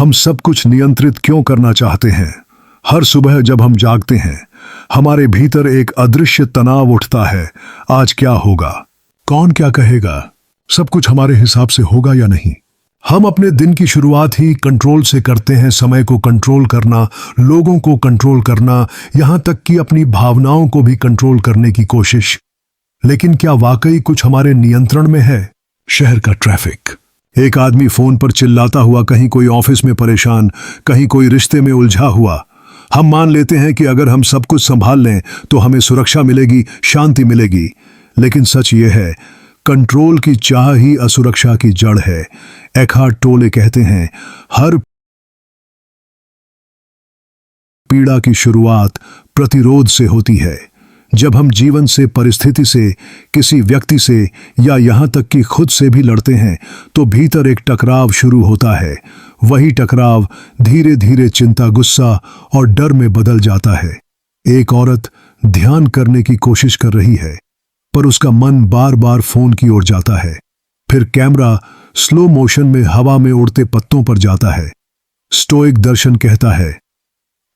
हम सब कुछ नियंत्रित क्यों करना चाहते हैं? हर सुबह जब हम जागते हैं, हमारे भीतर एक अदृश्य तनाव उठता है। आज क्या होगा? कौन क्या कहेगा? सब कुछ हमारे हिसाब से होगा या नहीं? हम अपने दिन की शुरुआत ही कंट्रोल से करते हैं। समय को कंट्रोल करना, लोगों को कंट्रोल करना, यहां तक कि अपनी भावनाओं को भी कंट्रोल करने की कोशिश। लेकिन क्या वाकई कुछ हमारे नियंत्रण में है? शहर का ट्रैफिक, एक आदमी फोन पर चिल्लाता हुआ, कहीं कोई ऑफिस में परेशान, कहीं कोई रिश्ते में उलझा हुआ। हम मान लेते हैं कि अगर हम सब कुछ संभाल लें तो हमें सुरक्षा मिलेगी, शांति मिलेगी। लेकिन सच ये है, कंट्रोल की चाह ही असुरक्षा की जड़ है। एकहार्ट टोले कहते हैं, हर पीड़ा की शुरुआत प्रतिरोध से होती है। जब हम जीवन से, परिस्थिति से, किसी व्यक्ति से या यहां तक कि खुद से भी लड़ते हैं तो भीतर एक टकराव शुरू होता है। वही टकराव धीरे धीरे चिंता, गुस्सा और डर में बदल जाता है। एक औरत ध्यान करने की कोशिश कर रही है, पर उसका मन बार बार फोन की ओर जाता है। फिर कैमरा स्लो मोशन में हवा में उड़ते पत्तों पर जाता है। स्टोइक दर्शन कहता है,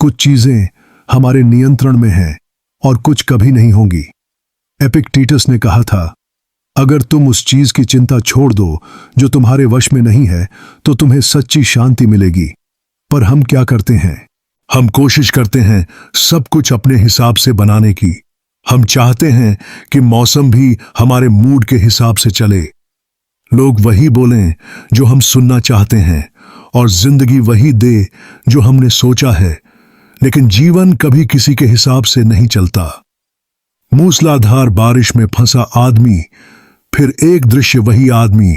कुछ चीजें हमारे नियंत्रण में हैं और कुछ कभी नहीं होंगी। एपिक्टेटस ने कहा था, अगर तुम उस चीज की चिंता छोड़ दो जो तुम्हारे वश में नहीं है तो तुम्हें सच्ची शांति मिलेगी। पर हम क्या करते हैं? हम कोशिश करते हैं सब कुछ अपने हिसाब से बनाने की। हम चाहते हैं कि मौसम भी हमारे मूड के हिसाब से चले, लोग वही बोलें जो हम सुनना चाहते हैं, और जिंदगी वही दे जो हमने सोचा है। लेकिन जीवन कभी किसी के हिसाब से नहीं चलता। मूसलाधार बारिश में फंसा आदमी, फिर एक दृश्य, वही आदमी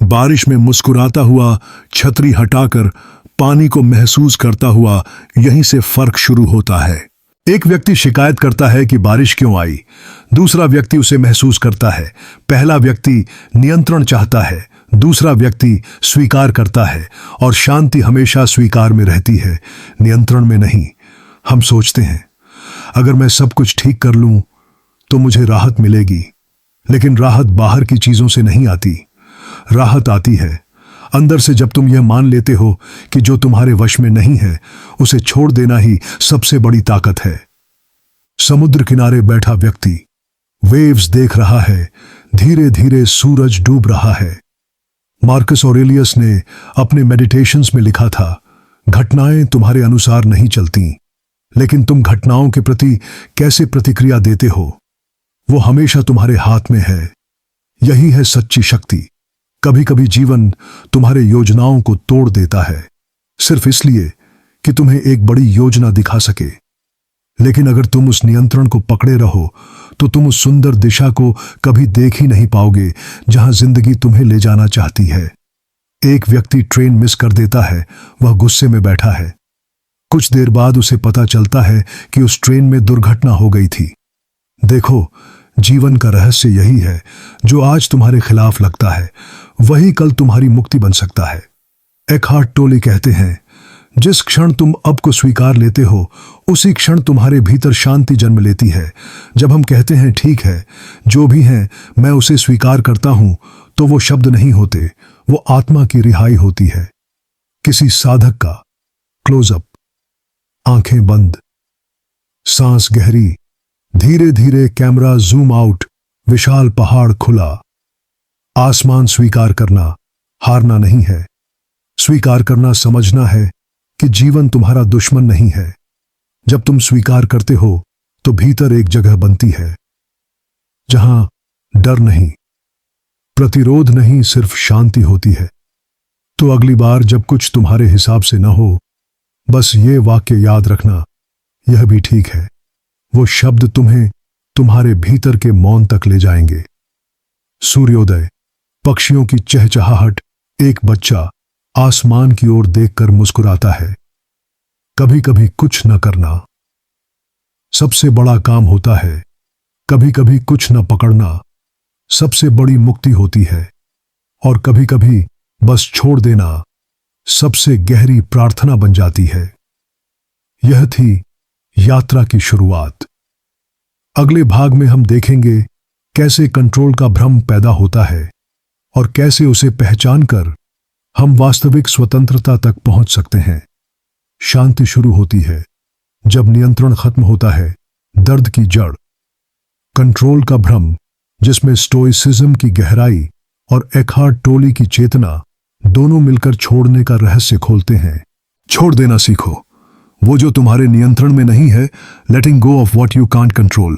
बारिश में मुस्कुराता हुआ, छतरी हटाकर पानी को महसूस करता हुआ। यहीं से फर्क शुरू होता है। एक व्यक्ति शिकायत करता है कि बारिश क्यों आई, दूसरा व्यक्ति उसे महसूस करता है। पहला व्यक्ति नियंत्रण चाहता है, दूसरा व्यक्ति स्वीकार करता है, और शांति हमेशा स्वीकार में रहती है, नियंत्रण में नहीं। हम सोचते हैं, अगर मैं सब कुछ ठीक कर लूं तो मुझे राहत मिलेगी। लेकिन राहत बाहर की चीजों से नहीं आती, राहत आती है अंदर से। जब तुम यह मान लेते हो कि जो तुम्हारे वश में नहीं है उसे छोड़ देना ही सबसे बड़ी ताकत है। समुद्र किनारे बैठा व्यक्ति वेव्स देख रहा है, धीरे धीरे सूरज डूब रहा है। मार्कस ऑरेलियस ने अपने मेडिटेशंस में लिखा था, घटनाएं तुम्हारे अनुसार नहीं चलती, लेकिन तुम घटनाओं के प्रति कैसे प्रतिक्रिया देते हो, वो हमेशा तुम्हारे हाथ में है। यही है सच्ची शक्ति। कभी कभी जीवन तुम्हारे योजनाओं को तोड़ देता है, सिर्फ इसलिए कि तुम्हें एक बड़ी योजना दिखा सके। लेकिन अगर तुम उस नियंत्रण को पकड़े रहो तो तुम उस सुंदर दिशा को कभी देख ही नहीं पाओगे जहां जिंदगी तुम्हें ले जाना चाहती है। एक व्यक्ति ट्रेन मिस कर देता है, वह गुस्से में बैठा है। कुछ देर बाद उसे पता चलता है कि उस ट्रेन में दुर्घटना हो गई थी। देखो, जीवन का रहस्य यही है, जो आज तुम्हारे खिलाफ लगता है वही कल तुम्हारी मुक्ति बन सकता है। एकहार्ट टोले कहते हैं, जिस क्षण तुम अब को स्वीकार लेते हो उसी क्षण तुम्हारे भीतर शांति जन्म लेती है। जब हम कहते हैं, ठीक है, जो भी है मैं उसे स्वीकार करता हूं, तो वो शब्द नहीं होते, वो आत्मा की रिहाई होती है। किसी साधक का क्लोजअप, आंखें बंद, सांस गहरी, धीरे धीरे कैमरा जूम आउट, विशाल पहाड़ खुला, आसमान। स्वीकार करना हारना नहीं है, स्वीकार करना समझना है कि जीवन तुम्हारा दुश्मन नहीं है। जब तुम स्वीकार करते हो तो भीतर एक जगह बनती है जहां डर नहीं, प्रतिरोध नहीं, सिर्फ शांति होती है। तो अगली बार जब कुछ तुम्हारे हिसाब से न हो, बस ये वाक्य याद रखना, यह भी ठीक है। वो शब्द तुम्हें तुम्हारे भीतर के मौन तक ले जाएंगे। सूर्योदय, पक्षियों की चहचहाहट, एक बच्चा आसमान की ओर देखकर मुस्कुराता है। कभी कभी कुछ न करना सबसे बड़ा काम होता है। कभी कभी कुछ न पकड़ना सबसे बड़ी मुक्ति होती है। और कभी कभी बस छोड़ देना सबसे गहरी प्रार्थना बन जाती है। यह थी यात्रा की शुरुआत। अगले भाग में हम देखेंगे कैसे कंट्रोल का भ्रम पैदा होता है और कैसे उसे पहचान कर हम वास्तविक स्वतंत्रता तक पहुंच सकते हैं। शांति शुरू होती है जब नियंत्रण खत्म होता है। दर्द की जड़, कंट्रोल का भ्रम, जिसमें स्टोइसिज्म की गहराई और एखार्ट टोले की चेतना दोनों मिलकर छोड़ने का रहस्य खोलते हैं। छोड़ देना सीखो वो जो तुम्हारे नियंत्रण में नहीं है। Letting go of what you can't control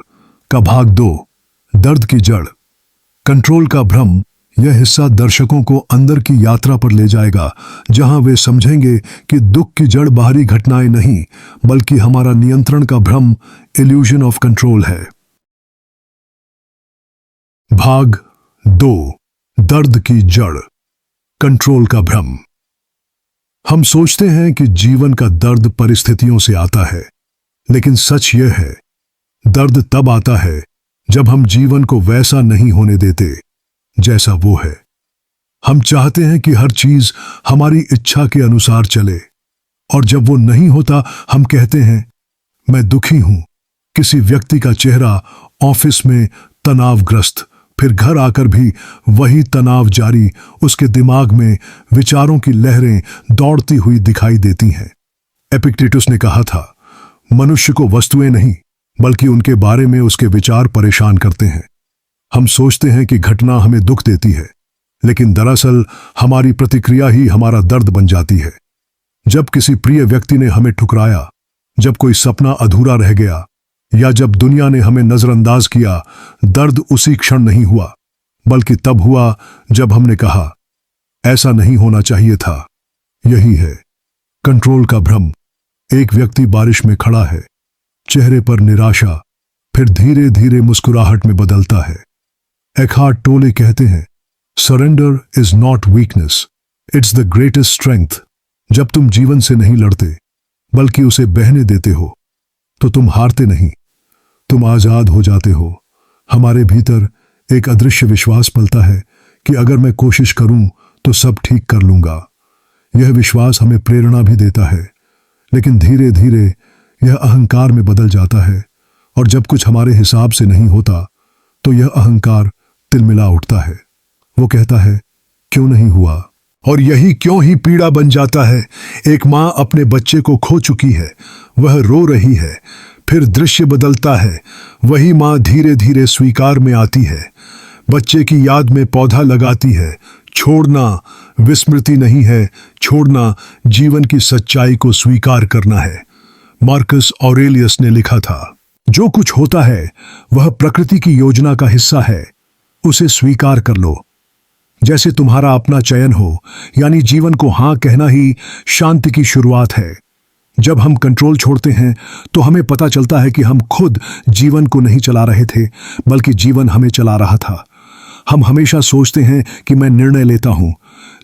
का भाग 2। दर्द की जड़, कंट्रोल का भ्रम। यह हिस्सा दर्शकों को अंदर की यात्रा पर ले जाएगा, जहां वे समझेंगे कि दुख की जड़ बाहरी घटनाएं नहीं, बल्कि हमारा नियंत्रण का भ्रम, इल्यूजन ऑफ कंट्रोल है। भाग 2, दर्द की जड़, कंट्रोल का भ्रम। हम सोचते हैं कि जीवन का दर्द परिस्थितियों से आता है, लेकिन सच यह है, दर्द तब आता है जब हम जीवन को वैसा नहीं होने देते जैसा वो है। हम चाहते हैं कि हर चीज हमारी इच्छा के अनुसार चले, और जब वो नहीं होता हम कहते हैं मैं दुखी हूं। किसी व्यक्ति का चेहरा ऑफिस में तनावग्रस्त, फिर घर आकर भी वही तनाव जारी। उसके दिमाग में विचारों की लहरें दौड़ती हुई दिखाई देती हैं। एपिक्टेटस ने कहा था, मनुष्य को वस्तुएं नहीं बल्कि उनके बारे में उसके विचार परेशान करते हैं। हम सोचते हैं कि घटना हमें दुख देती है, लेकिन दरअसल हमारी प्रतिक्रिया ही हमारा दर्द बन जाती है। जब किसी प्रिय व्यक्ति ने हमें ठुकराया, जब कोई सपना अधूरा रह गया, या जब दुनिया ने हमें नजरअंदाज किया, दर्द उसी क्षण नहीं हुआ, बल्कि तब हुआ जब हमने कहा ऐसा नहीं होना चाहिए था। यही है कंट्रोल का भ्रम। एक व्यक्ति बारिश में खड़ा है, चेहरे पर निराशा, फिर धीरे धीरे मुस्कुराहट में बदलता है। एखार्ट टोले कहते हैं, surrender is not weakness, it's the greatest strength. जब तुम जीवन से नहीं लड़ते बल्कि उसे बहने देते हो, तो तुम हारते नहीं, तुम आजाद हो जाते हो। हमारे भीतर एक अदृश्य विश्वास पलता है कि अगर मैं कोशिश करूं तो सब ठीक कर लूंगा। यह विश्वास हमें प्रेरणा भी देता है, लेकिन धीरे धीरे यह अहंकार में बदल जाता है, और जब कुछ हमारे हिसाब से नहीं होता तो यह अहंकार तिलमिला उठता है। वो कहता है क्यों नहीं हुआ, और यही क्यों ही पीड़ा बन जाता है। एक मां अपने बच्चे को खो चुकी है, वह रो रही है, फिर दृश्य बदलता है। वही मां धीरे धीरे स्वीकार में आती है, बच्चे की याद में पौधा लगाती है। छोड़ना विस्मृति नहीं है, छोड़ना जीवन की सच्चाई को स्वीकार करना है। मार्कस ऑरेलियस ने लिखा था, जो कुछ होता है वह प्रकृति की योजना का हिस्सा है, उसे स्वीकार कर लो। जैसे तुम्हारा अपना चयन हो, यानी जीवन को हां कहना ही शांति की शुरुआत है। जब हम कंट्रोल छोड़ते हैं तो हमें पता चलता है कि हम खुद जीवन को नहीं चला रहे थे, बल्कि जीवन हमें चला रहा था। हम हमेशा सोचते हैं कि मैं निर्णय लेता हूं,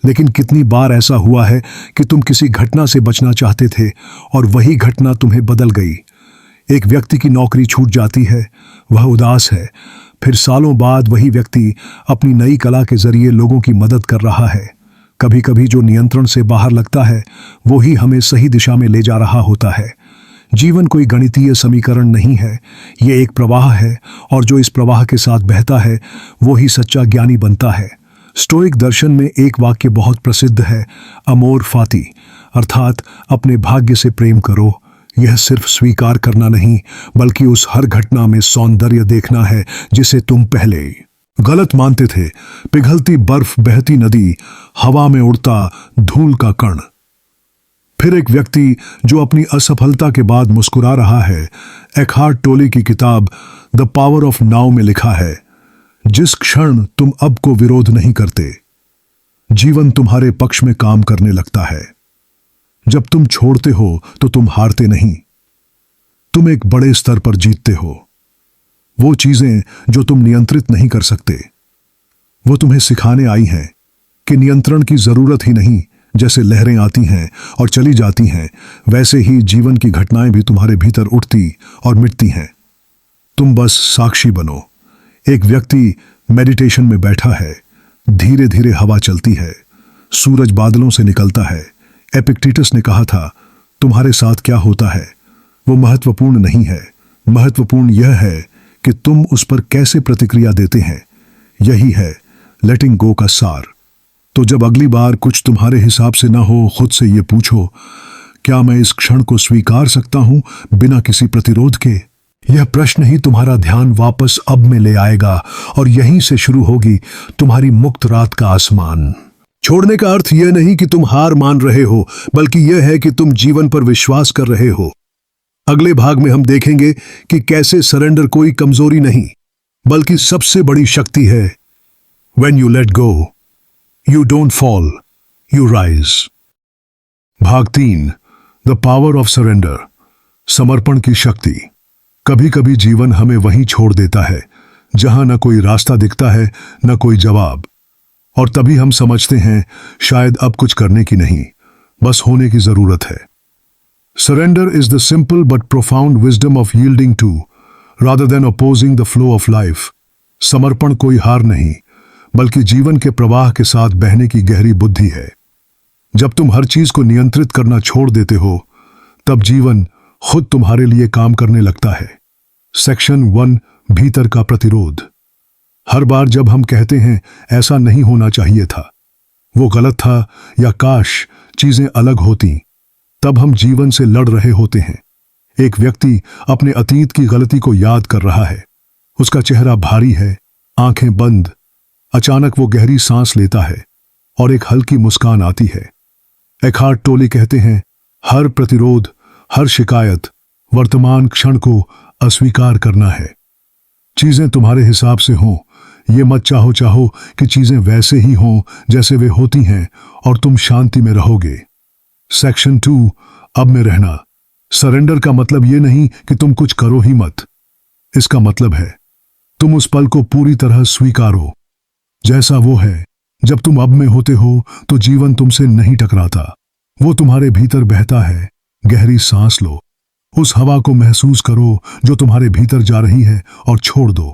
लेकिन कितनी बार ऐसा हुआ है कि तुम किसी घटना से बचना चाहते थे और वही घटना तुम्हें बदल गई। एक व्यक्ति की नौकरी छूट जाती है, वह उदास है, फिर सालों बाद वही व्यक्ति अपनी नई कला के जरिए लोगों की मदद कर रहा है। कभी कभी जो नियंत्रण से बाहर लगता है वो ही हमें सही दिशा में ले जा रहा होता है। जीवन कोई गणितीय समीकरण नहीं है, ये एक प्रवाह है, और जो इस प्रवाह के साथ बहता है वो ही सच्चा ज्ञानी बनता है। स्टोइक दर्शन में एक वाक्य बहुत प्रसिद्ध है, अमोर फाती, अर्थात अपने भाग्य से प्रेम करो। यह सिर्फ स्वीकार करना नहीं, बल्कि उस हर घटना में सौंदर्य देखना है जिसे तुम पहले गलत मानते थे। पिघलती बर्फ, बहती नदी, हवा में उड़ता धूल का कण। फिर एक व्यक्ति जो अपनी असफलता के बाद मुस्कुरा रहा है। एखार्ट टोले की किताब द पावर ऑफ नाउ में लिखा है, जिस क्षण तुम अब को विरोध नहीं करते, जीवन तुम्हारे पक्ष में काम करने लगता है। जब तुम छोड़ते हो तो तुम हारते नहीं, तुम एक बड़े स्तर पर जीतते हो। वो चीजें जो तुम नियंत्रित नहीं कर सकते, वो तुम्हें सिखाने आई हैं कि नियंत्रण की जरूरत ही नहीं। जैसे लहरें आती हैं और चली जाती हैं, वैसे ही जीवन की घटनाएं भी तुम्हारे भीतर उठती और मिटती हैं। तुम बस साक्षी बनो। एक व्यक्ति मेडिटेशन में बैठा है, धीरे धीरे हवा चलती है, सूरज बादलों से निकलता है। एपिक्टेटस ने कहा था, तुम्हारे साथ क्या होता है वो महत्वपूर्ण नहीं है, महत्वपूर्ण यह है कि तुम उस पर कैसे प्रतिक्रिया देते हैं। यही है लेटिंग गो का सार। तो जब अगली बार कुछ तुम्हारे हिसाब से ना हो, खुद से ये पूछो, क्या मैं इस क्षण को स्वीकार सकता हूं बिना किसी प्रतिरोध के? यह प्रश्न ही तुम्हारा ध्यान वापस अब में ले आएगा और यहीं से शुरू होगी तुम्हारी मुक्त रात का आसमान। छोड़ने का अर्थ यह नहीं कि तुम हार मान रहे हो, बल्कि यह है कि तुम जीवन पर विश्वास कर रहे हो। अगले भाग में हम देखेंगे कि कैसे सरेंडर कोई कमजोरी नहीं, बल्कि सबसे बड़ी शक्ति है। When you let go, you don't fall, you rise। भाग 3, द पावर ऑफ सरेंडर, समर्पण की शक्ति। कभी कभी जीवन हमें वहीं छोड़ देता है जहां न कोई रास्ता दिखता है, न कोई जवाब, और तभी हम समझते हैं शायद अब कुछ करने की नहीं, बस होने की जरूरत है। Surrender is the simple but profound wisdom of yielding to, rather than opposing the flow of life। समर्पण कोई हार नहीं, बल्कि जीवन के प्रवाह के साथ बहने की गहरी बुद्धि है। जब तुम हर चीज को नियंत्रित करना छोड़ देते हो, तब जीवन खुद तुम्हारे लिए काम करने लगता है। सेक्शन 1, भीतर का प्रतिरोध। हर बार जब हम कहते हैं ऐसा नहीं होना चाहिए था, वो गलत था, या काश चीजें अलग होती, तब हम जीवन से लड़ रहे होते हैं। एक व्यक्ति अपने अतीत की गलती को याद कर रहा है। उसका चेहरा भारी है, आंखें बंद। अचानक वो गहरी सांस लेता है और एक हल्की मुस्कान आती है। एकहार्ट टोले कहते हैं, हर प्रतिरोध, हर शिकायत वर्तमान क्षण को अस्वीकार करना है। चीजें तुम्हारे हिसाब से हों, ये मत चाहो कि चीजें वैसे ही हों जैसे वे होती हैं और तुम शांति में रहोगे। सेक्शन 2, अब में रहना। सरेंडर का मतलब ये नहीं कि तुम कुछ करो ही मत। इसका मतलब है तुम उस पल को पूरी तरह स्वीकारो जैसा वो है। जब तुम अब में होते हो तो जीवन तुमसे नहीं टकराता, वो तुम्हारे भीतर बहता है। गहरी सांस लो, उस हवा को महसूस करो जो तुम्हारे भीतर जा रही है, और छोड़ दो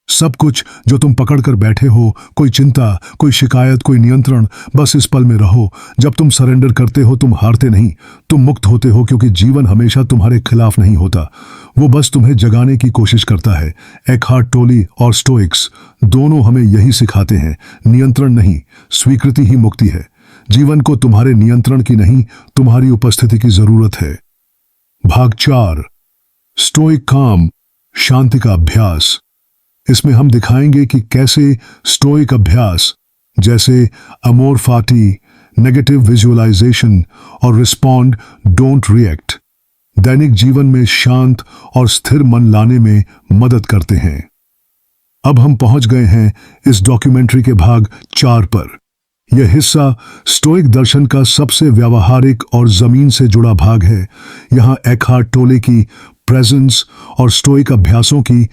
सब कुछ जो तुम पकड़ कर बैठे हो, कोई चिंता, कोई शिकायत, कोई नियंत्रण। बस इस पल में रहो। जब तुम सरेंडर करते हो, तुम हारते नहीं, तुम मुक्त होते हो, क्योंकि जीवन हमेशा तुम्हारे खिलाफ नहीं होता, वो बस तुम्हें जगाने की कोशिश करता है। एकहार्ट टोले और स्टोइक्स दोनों हमें यही सिखाते हैं, नियंत्रण नहीं, स्वीकृति ही मुक्ति है। जीवन को तुम्हारे नियंत्रण की नहीं, तुम्हारी उपस्थिति की जरूरत है। भाग 4, स्टोइक काम, शांति का अभ्यास। इसमें हम दिखाएंगे कि कैसे स्टोइक अभ्यास जैसे अमोर फाटी, नेगेटिव विजुअलाइजेशन और रिस्पॉन्ड डोंट रिएक्ट दैनिक जीवन में शांत और स्थिर मन लाने में मदद करते हैं। अब हम पहुंच गए हैं इस डॉक्यूमेंट्री के भाग 4 पर। यह हिस्सा स्टोइक दर्शन का सबसे व्यावहारिक और जमीन से जुड़ा भाग है। यहाँ एकहार्ट टोले की प्रेजेंस और स्टोइक अभ्यासों की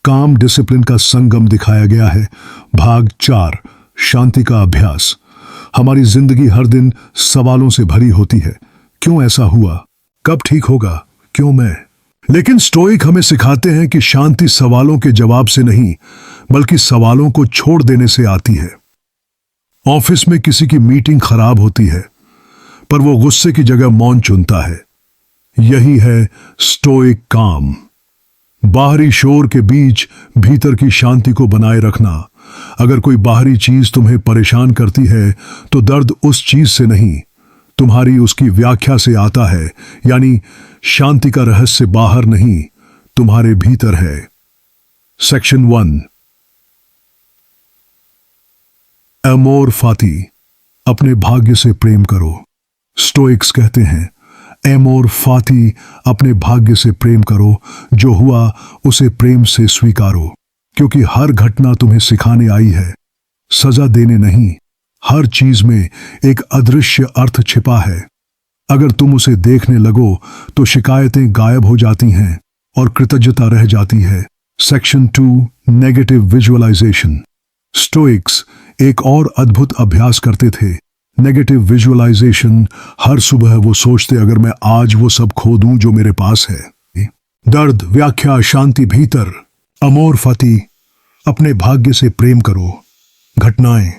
काम डिसिप्लिन का संगम दिखाया गया है। भाग 4, शांति का अभ्यास। हमारी जिंदगी हर दिन सवालों से भरी होती है। क्यों ऐसा हुआ? कब ठीक होगा? क्यों मैं? लेकिन स्टोइक हमें सिखाते हैं कि शांति सवालों के जवाब से नहीं, बल्कि सवालों को छोड़ देने से आती है। ऑफिस में किसी की मीटिंग खराब होती है, पर वो गुस्से की जगह मौन चुनता है। यही है स्टोइक काम। बाहरी शोर के बीच भीतर की शांति को बनाए रखना। अगर कोई बाहरी चीज तुम्हें परेशान करती है, तो दर्द उस चीज से नहीं, तुम्हारी उसकी व्याख्या से आता है। यानी शांति का रहस्य बाहर नहीं, तुम्हारे भीतर है। सेक्शन 1, अमोर फाती, अपने भाग्य से प्रेम करो। स्टोइक्स कहते हैं, एमोर फाती, अपने भाग्य से प्रेम करो, जो हुआ उसे प्रेम से स्वीकारो, क्योंकि हर घटना तुम्हें सिखाने आई है, सजा देने नहीं। हर चीज में एक अदृश्य अर्थ छिपा है। अगर तुम उसे देखने लगो तो शिकायतें गायब हो जाती हैं और कृतज्ञता रह जाती है। Section 2, negative visualisation. स्टोइक्स एक और अद्भुत अभ्यास करते थे, नेगेटिव विजुअलाइजेशन। हर सुबह वो सोचते, अगर मैं आज वो सब खो दूं जो मेरे पास है। दर्द, व्याख्या, शांति भीतर। अमोर फाती, अपने भाग्य से प्रेम करो, घटनाएं,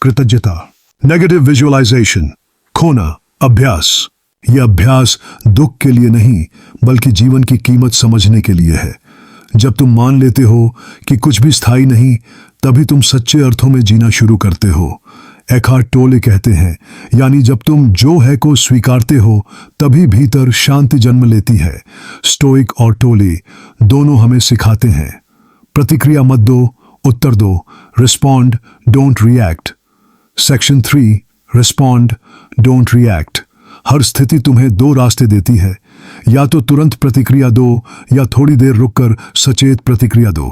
कृतज्ञता। नेगेटिव विजुअलाइजेशन, खोना, अभ्यास। यह अभ्यास दुख के लिए नहीं, बल्कि जीवन की कीमत समझने के लिए है। जब तुम मान लेते हो कि कुछ भी स्थायी नहीं, तभी तुम सच्चे अर्थों में जीना शुरू करते हो। एखार्ट टोले कहते हैं, यानी जब तुम जो है को स्वीकारते हो तभी भीतर शांति जन्म लेती है। स्टोइक और टोले दोनों हमें सिखाते हैं, प्रतिक्रिया मत दो, उत्तर दो। Respond, don't react. Section 3, respond, don't react. हर स्थिति तुम्हें दो रास्ते देती है, या तो तुरंत प्रतिक्रिया दो या थोड़ी देर रुककर सचेत प्रतिक्रिया दो।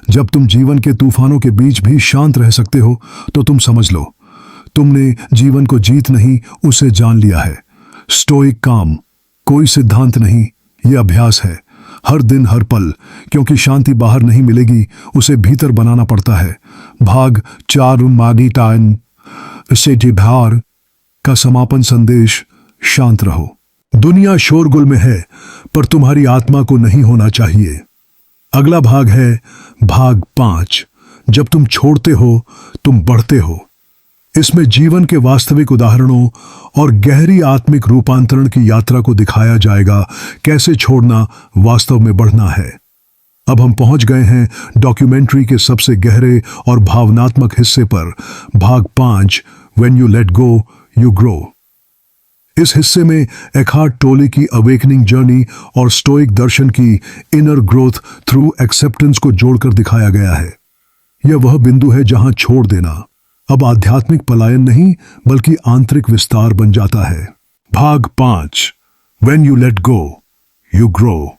जब तुम जीवन के तूफानों के बीच भी शांत रह सकते हो तो तुम समझ लो तुमने जीवन को जीत नहीं, उसे जान लिया है। स्टोइक काम कोई सिद्धांत नहीं, यह अभ्यास है, हर दिन हर पल, क्योंकि शांति बाहर नहीं मिलेगी, उसे भीतर बनाना पड़ता है। भाग 4 मागिटाइन से भार का समापन संदेश, शांत रहो। दुनिया शोरगुल में है, पर तुम्हारी आत्मा को नहीं होना चाहिए। अगला भाग है भाग 5, जब तुम छोड़ते हो तुम बढ़ते हो। इसमें जीवन के वास्तविक उदाहरणों और गहरी आत्मिक रूपांतरण की यात्रा को दिखाया जाएगा, कैसे छोड़ना वास्तव में बढ़ना है। अब हम पहुंच गए हैं डॉक्यूमेंट्री के सबसे गहरे और भावनात्मक हिस्से पर, भाग 5, when you let go you grow. इस हिस्से में एखार्ट टोले की अवेकनिंग जर्नी और स्टोइक दर्शन की इनर ग्रोथ थ्रू एक्सेप्टेंस को जोड़कर दिखाया गया है। यह वह बिंदु है जहां छोड़ देना अब आध्यात्मिक पलायन नहीं बल्कि आंतरिक विस्तार बन जाता है। भाग 5, when you let go you grow.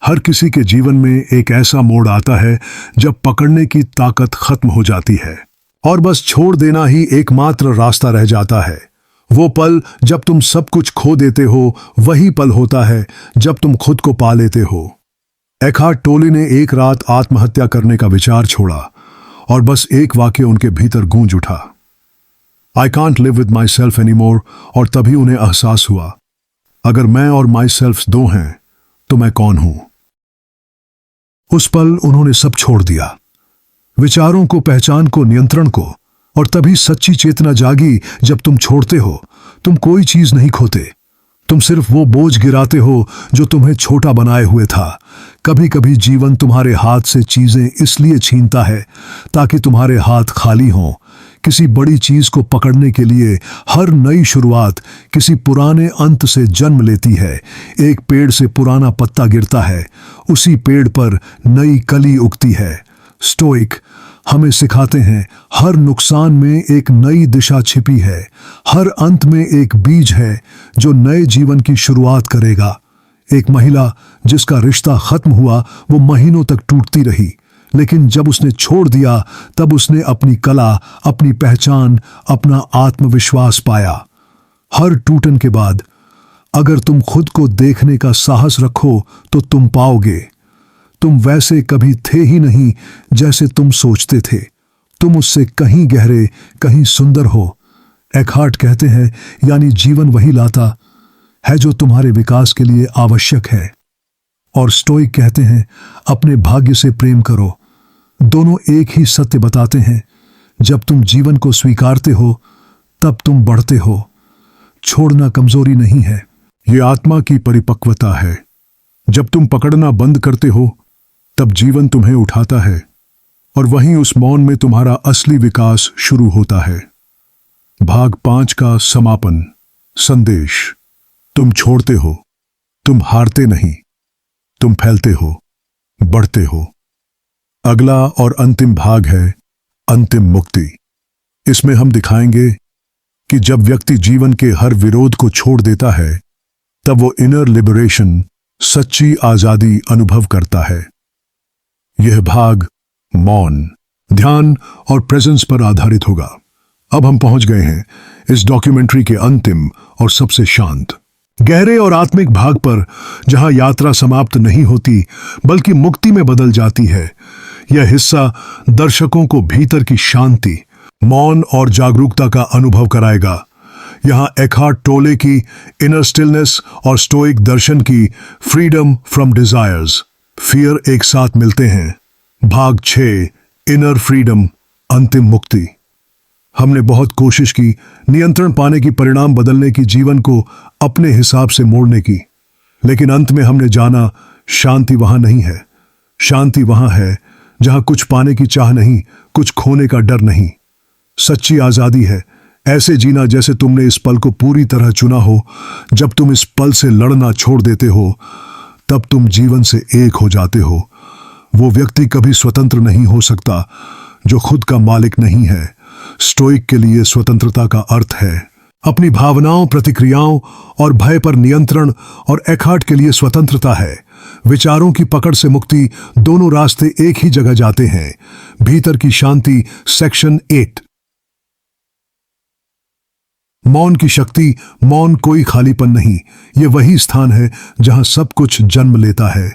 हर किसी के जीवन में एक ऐसा मोड़ आता है जब पकड़ने की ताकत खत्म हो जाती है और बस छोड़ देना ही एकमात्र रास्ता रह जाता है। वो पल जब तुम सब कुछ खो देते हो, वही पल होता है जब तुम खुद को पा लेते हो। एखार्ट टोले ने एक रात आत्महत्या करने का विचार छोड़ा और बस एक वाक्य उनके भीतर गूंज उठा, I can't live with my self any more. और तभी उन्हें एहसास हुआ, अगर मैं और माई सेल्फ दो हैं तो मैं कौन हूं। उस पल उन्होंने सब छोड़ दिया, विचारों को, पहचान को, नियंत्रण को। और तभी सच्ची चेतना जागी। जब तुम छोड़ते हो तुम कोई चीज नहीं खोते, तुम सिर्फ वो बोझ गिराते हो जो तुम्हें छोटा बनाए हुए था। कभी कभी जीवन तुम्हारे हाथ से चीजें इसलिए छीनता है ताकि तुम्हारे हाथ खाली हों। किसी बड़ी चीज को पकड़ने के लिए हर नई शुरुआत किसी पुराने अंत से जन्म लेती है। एक पेड़ से पुराना पत्ता गिरता है, उसी पेड़ पर नई कली उगती है। स्टोइक हमें सिखाते हैं, हर नुकसान में एक नई दिशा छिपी है, हर अंत में एक बीज है जो नए जीवन की शुरुआत करेगा। एक महिला जिसका रिश्ता खत्म हुआ वो महीनों तक टूटती रही, लेकिन जब उसने छोड़ दिया तब उसने अपनी कला, अपनी पहचान, अपना आत्मविश्वास पाया। हर टूटन के बाद अगर तुम खुद को देखने का साहस रखो तो तुम पाओगे तुम वैसे कभी थे ही नहीं जैसे तुम सोचते थे। तुम उससे कहीं गहरे, कहीं सुंदर हो। एखार्ट कहते हैं, यानी जीवन वही लाता है जो तुम्हारे विकास के लिए आवश्यक है। और स्टोइक कहते हैं, अपने भाग्य से प्रेम करो। दोनों एक ही सत्य बताते हैं, जब तुम जीवन को स्वीकारते हो तब तुम बढ़ते हो। छोड़ना कमजोरी नहीं है, ये आत्मा की परिपक्वता है। जब तुम पकड़ना बंद करते हो तब जीवन तुम्हें उठाता है और वहीं उस मौन में तुम्हारा असली विकास शुरू होता है। भाग 5 का समापन संदेश, तुम छोड़ते हो, तुम हारते नहीं, तुम फैलते हो, बढ़ते हो। अगला और अंतिम भाग है अंतिम मुक्ति। इसमें हम दिखाएंगे कि जब व्यक्ति जीवन के हर विरोध को छोड़ देता है तब वो इनर लिबरेशन, सच्ची आजादी अनुभव करता है। यह भाग मौन, ध्यान और प्रेजेंस पर आधारित होगा। अब हम पहुंच गए हैं इस डॉक्यूमेंट्री के अंतिम और सबसे शांत, गहरे और आत्मिक भाग पर, जहां यात्रा समाप्त नहीं होती बल्कि मुक्ति में बदल जाती है। यह हिस्सा दर्शकों को भीतर की शांति, मौन और जागरूकता का अनुभव कराएगा। यहां एखार्ट टोले की इनर स्टिलनेस और स्टोइक दर्शन की फ्रीडम फ्रॉम डिजायर्स, फियर एक साथ मिलते हैं। भाग 6, इनर फ्रीडम, अंतिम मुक्ति। हमने बहुत कोशिश की नियंत्रण पाने की, परिणाम बदलने की, जीवन को अपने हिसाब से मोड़ने की, लेकिन अंत में हमने जाना शांति वहां नहीं है। शांति वहां है जहां कुछ पाने की चाह नहीं, कुछ खोने का डर नहीं। सच्ची आजादी है ऐसे जीना जैसे तुमने इस पल को पूरी तरह चुना हो। जब तुम इस पल से लड़ना छोड़ देते हो तब तुम जीवन से एक हो जाते हो। वो व्यक्ति कभी स्वतंत्र नहीं हो सकता जो खुद का मालिक नहीं है। स्टोइक के लिए स्वतंत्रता का अर्थ है अपनी भावनाओं, प्रतिक्रियाओं और भय पर नियंत्रण, और एखार्ट के लिए स्वतंत्रता है विचारों की पकड़ से मुक्ति। दोनों रास्ते एक ही जगह जाते हैं, भीतर की शांति। सेक्शन 8। मौन की शक्ति। मौन कोई खालीपन नहीं, ये वही स्थान है जहां सब कुछ जन्म लेता है।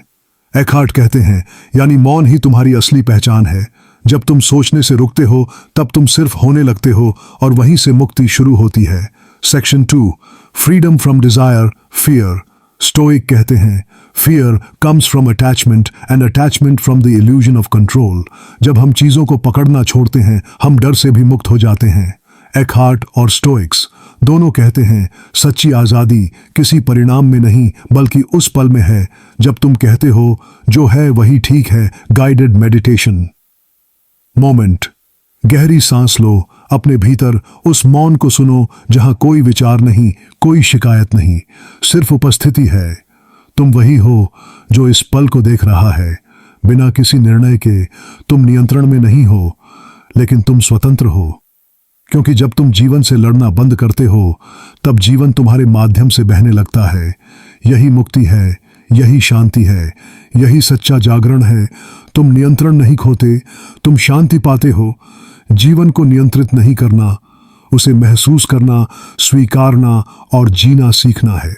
एखार्ट कहते हैं यानी मौन ही तुम्हारी असली पहचान है। जब तुम सोचने से रुकते हो तब तुम सिर्फ होने लगते हो और वहीं से मुक्ति शुरू होती है। Section 2। Freedom from Dzire, fear. Stoic कहते हैं fear comes from attachment and attachment from the illusion of control. जब हम चीजों को पकड़ना छोड़ते हैं हम डर से भी मुक्त हो जाते हैं। एखार्ट और स्टोइक्स दोनों कहते हैं सच्ची आजादी किसी परिणाम में नहीं बल्कि उस पल में है जब तुम कहते हो जो है वही ठीक है। Guided meditation. मोमेंट। गहरी सांस लो, अपने भीतर उस मौन को सुनो जहां कोई विचार नहीं, कोई शिकायत नहीं, सिर्फ उपस्थिति है। तुम वही हो जो इस पल को देख रहा है बिना किसी निर्णय के। तुम नियंत्रण में नहीं हो लेकिन तुम स्वतंत्र हो, क्योंकि जब तुम जीवन से लड़ना बंद करते हो तब जीवन तुम्हारे माध्यम से बहने लगता है। यही मुक्ति है, यही शांति है, यही सच्चा जागरण है। तुम नियंत्रण नहीं खोते, तुम शांति पाते हो। जीवन को नियंत्रित नहीं करना, उसे महसूस करना, स्वीकारना और जीना सीखना है।